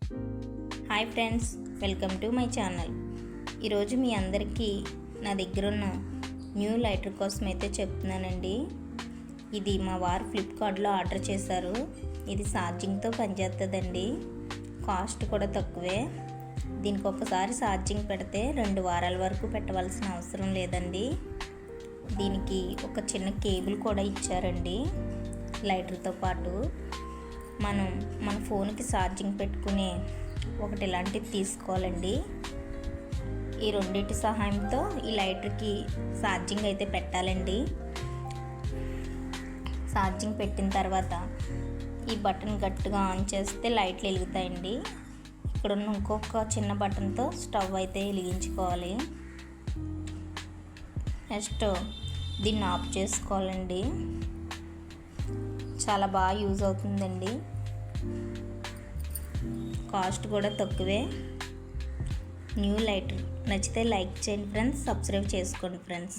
Hi friends, welcome to my channel. ఈరోజు మీ అందరికీ నా దగ్గర ఉన్న న్యూ లైటర్ కోసం అయితే చెప్తున్నానండి. ఇది మా వారు ఫ్లిప్కార్ట్లో ఆర్డర్ చేశారు. ఇది ఛార్జింగ్తో పనిచేస్తుందండి. కాస్ట్ కూడా తక్కువే. దీనికి ఒకసారి ఛార్జింగ్ పెడితే 2 వారాల వరకు పెట్టవలసిన అవసరం లేదండి. దీనికి ఒక చిన్న కేబుల్ కూడా ఇచ్చారండి లైటర్తో పాటు. మనం మన ఫోన్కి ఛార్జింగ్ పెట్టుకునే ఒకటి ఇలాంటిది తీసుకోవాలండి. ఈ రెండింటి సహాయంతో ఈ లైటర్కి ఛార్జింగ్ అయితే పెట్టాలండి. ఛార్జింగ్ పెట్టిన తర్వాత ఈ బటన్ గట్టిగా ఆన్ చేస్తే లైట్లు వెలుగుతాయండి. ఇక్కడ ఉన్న ఇంకొక చిన్న బటన్తో స్టవ్ అయితే వెలిగించుకోవాలి. నెక్స్ట్ దీన్ని ఆఫ్ చేసుకోవాలండి. చాలా బాగా యూజ్ అవుతుందండి. కాస్ట్ కూడా తక్కువే. న్యూ లైటర్ నచ్చితే లైక్ చేయండి ఫ్రెండ్స్, సబ్స్క్రైబ్ చేసుకోండి ఫ్రెండ్స్.